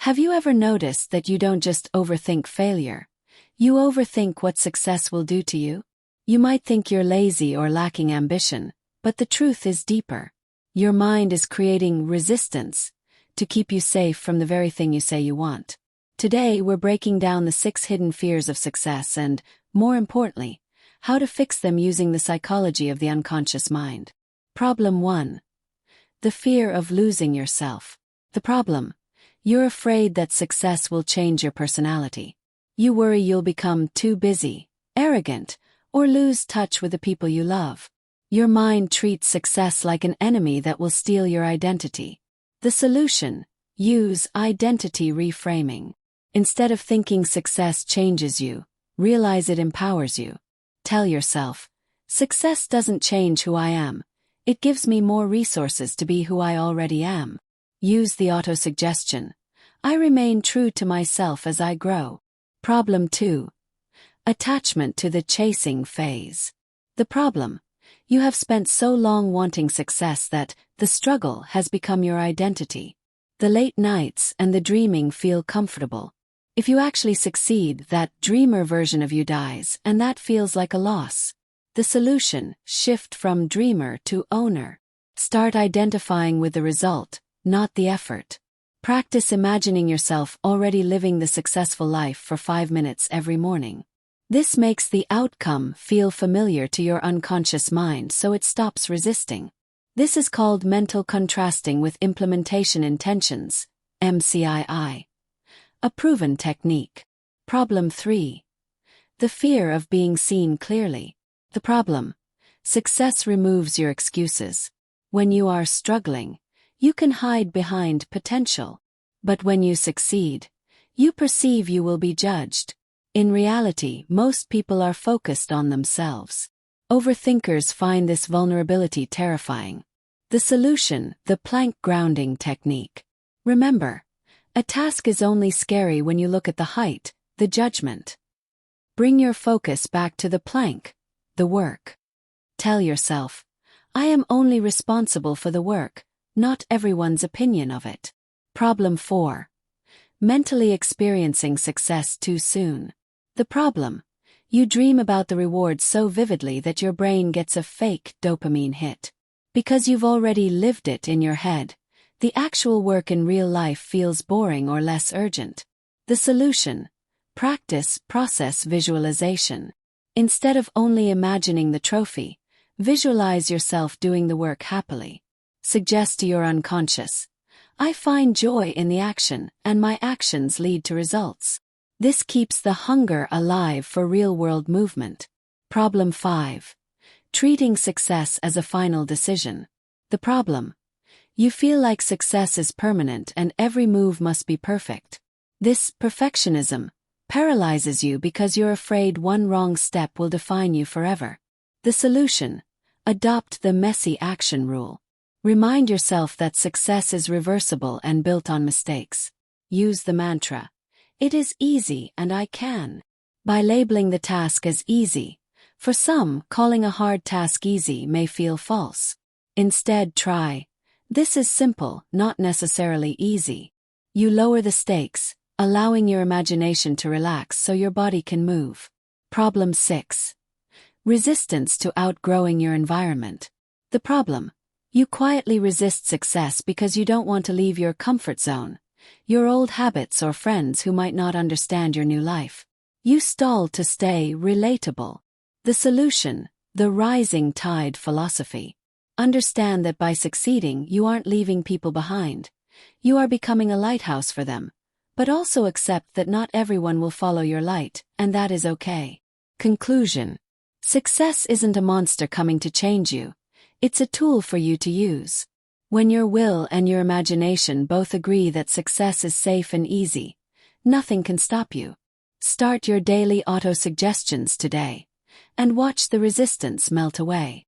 Have you ever noticed that you don't just overthink failure? You overthink what success will do to you? You might think you're lazy or lacking ambition, but the truth is deeper. Your mind is creating resistance to keep you safe from the very thing you say you want. Today, we're breaking down the 6 hidden fears of success and, more importantly, how to fix them using the psychology of the unconscious mind. Problem 1. The fear of losing yourself. The problem: you're afraid that success will change your personality. You worry you'll become too busy, arrogant, or lose touch with the people you love. Your mind treats success like an enemy that will steal your identity. The solution: use identity reframing. Instead of thinking success changes you, realize it empowers you. Tell yourself, success doesn't change who I am. It gives me more resources to be who I already am. Use the autosuggestion. I remain true to myself as I grow. Problem 2. Attachment to the chasing phase. The problem: you have spent so long wanting success that the struggle has become your identity. The late nights and the dreaming feel comfortable. If you actually succeed, that dreamer version of you dies, and that feels like a loss. The solution: shift from dreamer to owner. Start identifying with the result, not the effort. Practice imagining yourself already living the successful life for 5 minutes every morning. This makes the outcome feel familiar to your unconscious mind, so it stops resisting. This is called mental contrasting with implementation intentions, MCII. A proven technique. Problem 3. The fear of being seen clearly. The problem: success removes your excuses. When you are struggling, you can hide behind potential. But when you succeed, you perceive you will be judged. In reality, most people are focused on themselves. Overthinkers find this vulnerability terrifying. The solution: the plank grounding technique. Remember, a task is only scary when you look at the height, the judgment. Bring your focus back to the plank, the work. Tell yourself, I am only responsible for the work, not everyone's opinion of it. Problem 4. Mentally experiencing success too soon. The problem: you dream about the reward so vividly that your brain gets a fake dopamine hit. Because you've already lived it in your head, the actual work in real life feels boring or less urgent. The solution: practice process visualization. Instead of only imagining the trophy, visualize yourself doing the work happily. Suggest to your unconscious, I find joy in the action, and my actions lead to results. This keeps the hunger alive for real-world movement. Problem 5. Treating success as a final decision. The problem: you feel like success is permanent and every move must be perfect. This perfectionism paralyzes you because you're afraid one wrong step will define you forever. The solution: adopt the messy action rule. Remind yourself that success is reversible and built on mistakes. Use the mantra, it is easy and I can. By labeling the task as easy, for some, calling a hard task easy may feel false. Instead, try, this is simple, not necessarily easy. You lower the stakes, allowing your imagination to relax so your body can move. Problem 6. Resistance to outgrowing your environment. The problem: you quietly resist success because you don't want to leave your comfort zone, your old habits or friends who might not understand your new life. You stall to stay relatable. The solution: the rising tide philosophy. Understand that by succeeding, you aren't leaving people behind. You are becoming a lighthouse for them. But also accept that not everyone will follow your light, and that is okay. Conclusion: success isn't a monster coming to change you. It's a tool for you to use. When your will and your imagination both agree that success is safe and easy, nothing can stop you. Start your daily autosuggestions today, and watch the resistance melt away.